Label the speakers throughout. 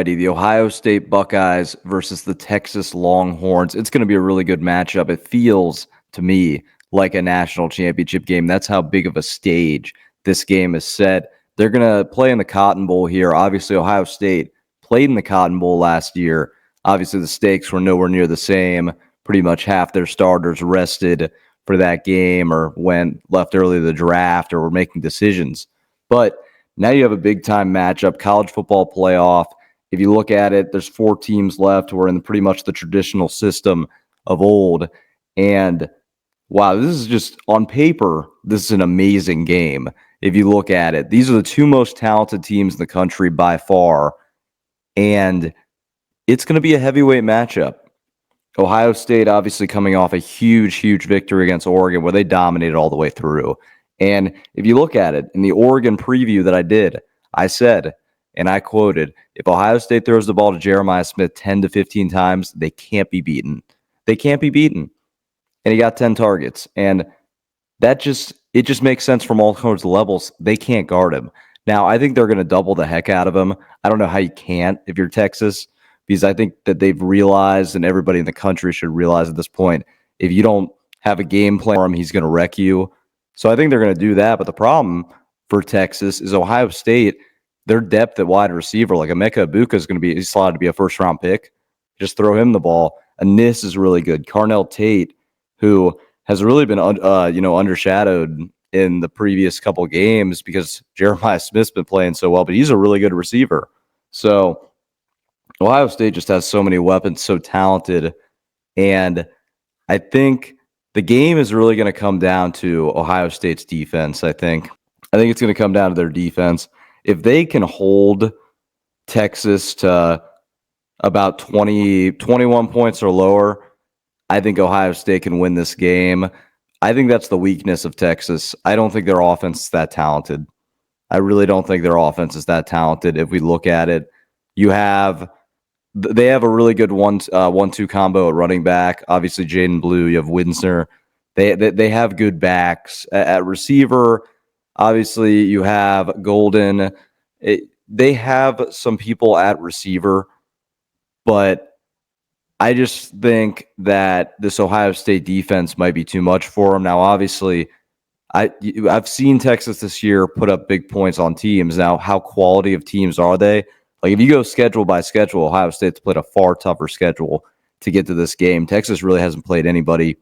Speaker 1: ready. The Ohio State Buckeyes versus the Texas Longhorns. It's going to be a really good matchup. It feels to me like a national championship game. That's how big of a stage this game is set. They're going to play in the Cotton Bowl here. Obviously, Ohio State played in the Cotton Bowl last year. Obviously, the stakes were nowhere near the same. Pretty much half their starters rested for that game or left early to the draft or were making decisions. But now you have a big-time matchup, college football playoff. If you look at it, there's 4 teams left who are in pretty much the traditional system of old. And, wow, this is just, on paper, this is an amazing game. If you look at it, these are the 2 most talented teams in the country by far. And it's going to be a heavyweight matchup. Ohio State obviously coming off a huge victory against Oregon where they dominated all the way through. And if you look at it, in the Oregon preview that I did, I said, and I quoted, if Ohio State throws the ball to Jeremiah Smith 10 to 15 times, they can't be beaten. They can't be beaten. And he got 10 targets. And it just makes sense from all sorts of levels. They can't guard him. Now, I think they're going to double the heck out of him. I don't know how you can't if you're Texas, because I think that they've realized, and everybody in the country should realize at this point, if you don't have a game plan for him, he's going to wreck you. So I think they're going to do that. But the problem for Texas is Ohio State, their depth at wide receiver, like Emeka Egbuka is going to be slotted to be a first-round pick. Just throw him the ball. Anis is really good. Carnell Tate, who has really been undershadowed in the previous couple games because Jeremiah Smith's been playing so well, but he's a really good receiver. So Ohio State just has so many weapons, so talented, and I think the game is really going to come down to Ohio State's defense, I think. I think it's going to come down to their defense. If they can hold Texas to about 21 points or lower, I think Ohio State can win this game. I think that's the weakness of Texas. I don't think their offense is that talented. I really don't think their offense is that talented. If we look at it, they have a really good 1-2 combo at running back. Obviously, Jaden Blue. You have Winsner. They have good backs at receiver. Obviously, you have Golden. They have some people at receiver, but I just think that this Ohio State defense might be too much for them. Now, obviously, I've seen Texas this year put up big points on teams. Now, how quality of teams are they? Like, if you go schedule by schedule, Ohio State's played a far tougher schedule to get to this game. Texas really hasn't played anybody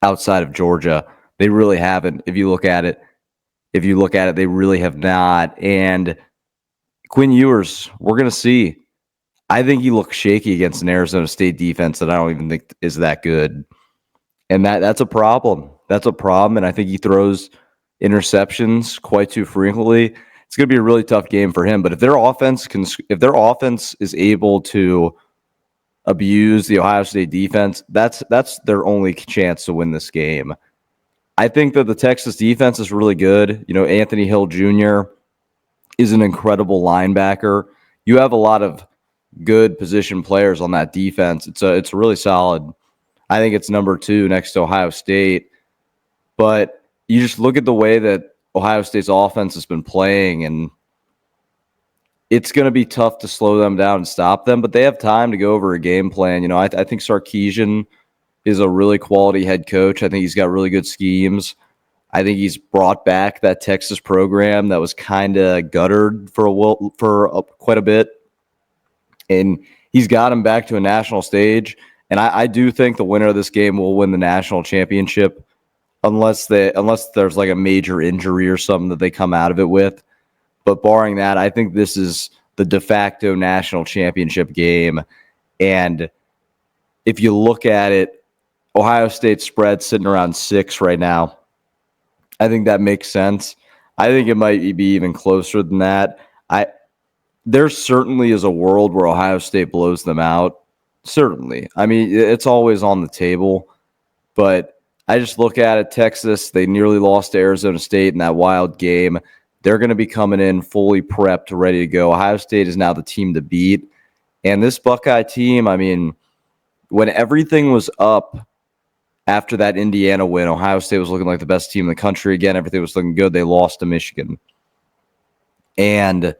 Speaker 1: outside of Georgia. They really haven't. If you look at it, they really have not. And Quinn Ewers, we're going to see. I think he looks shaky against an Arizona State defense that I don't even think is that good. And that's a problem. That's a problem. And I think he throws interceptions quite too frequently. It's going to be a really tough game for him. But if their offense is able to abuse the Ohio State defense, that's their only chance to win this game. I think that the Texas defense is really good. You know, Anthony Hill Jr. is an incredible linebacker. You have a lot of good position players on that defense. It's really solid. I think it's number 2 next to Ohio State. But you just look at the way that Ohio State's offense has been playing, and it's going to be tough to slow them down and stop them, but they have time to go over a game plan. You know, I think Sarkisian is a really quality head coach. I think he's got really good schemes. I think he's brought back that Texas program that was kind of guttered for quite a bit, and he's got him back to a national stage. And I do think the winner of this game will win the national championship, unless there's like a major injury or something that they come out of it with. But barring that, I think this is the de facto national championship game. And if you look at it, Ohio State spread sitting around 6 right now. I think that makes sense. I think it might be even closer than that. There certainly is a world where Ohio State blows them out. Certainly. I mean, it's always on the table. But I just look at it, Texas, they nearly lost to Arizona State in that wild game. They're going to be coming in fully prepped, ready to go. Ohio State is now the team to beat. And this Buckeye team, I mean, when everything was up after that Indiana win, Ohio State was looking like the best team in the country again. Everything was looking good. They lost to Michigan. And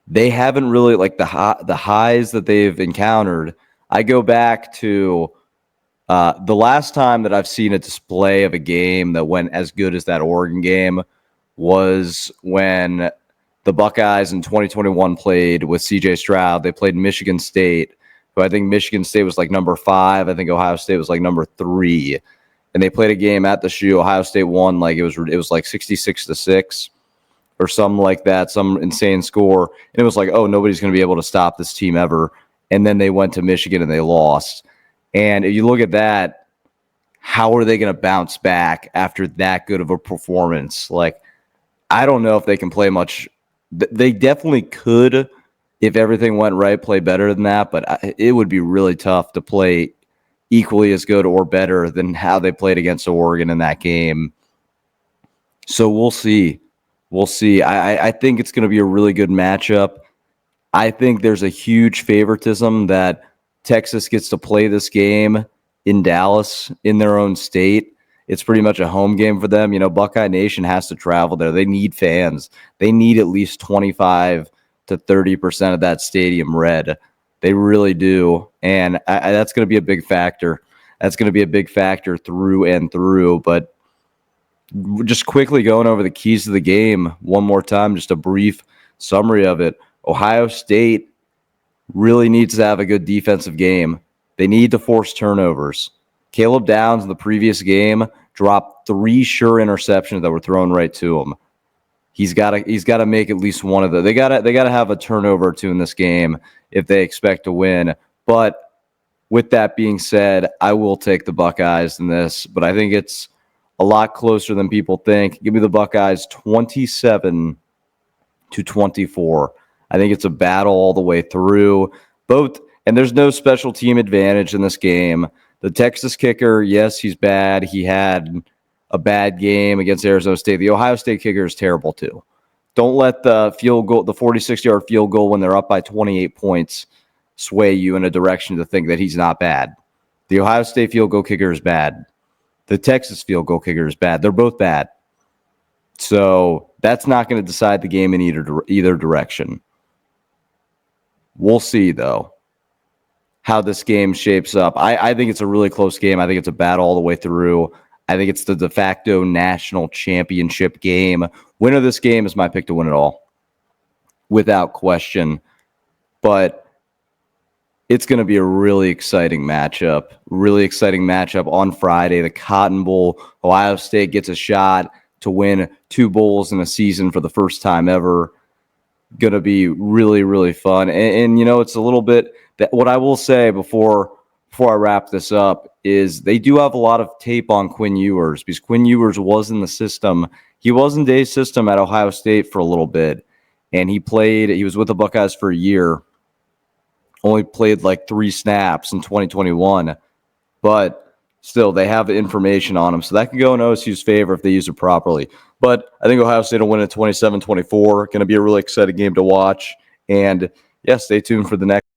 Speaker 1: they haven't really, like, the highs that they've encountered. I go back to the last time that I've seen a display of a game that went as good as that Oregon game was when the Buckeyes in 2021 played with CJ Stroud. They played Michigan State, who I think Michigan State was like number 5. I think Ohio State was like number 3. And they played a game at the shoe. Ohio State won, like it was like 66-6 or something like that, some insane score. And it was like, oh, nobody's going to be able to stop this team ever. And then they went to Michigan and they lost. And if you look at that, how are they going to bounce back after that good of a performance? Like, I don't know if they can play much. They definitely could, if everything went right, play better than that. But it would be really tough to play equally as good or better than how they played against Oregon in that game. So we'll see. We'll see. I think it's going to be a really good matchup. I think there's a huge favoritism that Texas gets to play this game in Dallas, in their own state. It's pretty much a home game for them. You know, Buckeye Nation has to travel there. They need fans. They need at least 25 to 30% of that stadium red. They really do. And that's going to be a big factor. That's going to be a big factor through and through. But just quickly going over the keys to the game one more time, just a brief summary of it. Ohio State really needs to have a good defensive game. They need to force turnovers. Caleb Downs in the previous game dropped 3 sure interceptions that were thrown right to him. He's got to make at least one of them. They got to have a turnover or 2 in this game if they expect to win. But with that being said, I will take the Buckeyes in this, but I think it's a lot closer than people think. Give me the Buckeyes 27-24. I think it's a battle all the way through. And there's no special team advantage in this game. The Texas kicker, yes, he's bad. He had a bad game against Arizona State. The Ohio State kicker is terrible too. Don't let the field goal, the 46-yard field goal when they're up by 28 points, sway you in a direction to think that he's not bad. The Ohio State field goal kicker is bad. The Texas field goal kicker is bad. They're both bad. So that's not going to decide the game in either direction. We'll see, though, how this game shapes up. I think it's a really close game. I think it's a battle all the way through. I think it's the de facto national championship game. Winner of this game is my pick to win it all, without question. But it's going to be a really exciting matchup. Really exciting matchup on Friday, the Cotton Bowl. Ohio State gets a shot to win 2 bowls in a season for the first time ever. Going to be really, really fun. And you know, it's a little bit that what I will say before I wrap this up is they do have a lot of tape on Quinn Ewers, because Quinn Ewers was in the system. He was in Dave's system at Ohio State for a little bit, and he was with the Buckeyes for a year. Only played like 3 snaps in 2021, but still they have the information on him. So that could go in OSU's favor if they use it properly. But I think Ohio State will win at 27-24. Going to be a really exciting game to watch. And yeah, stay tuned for the next.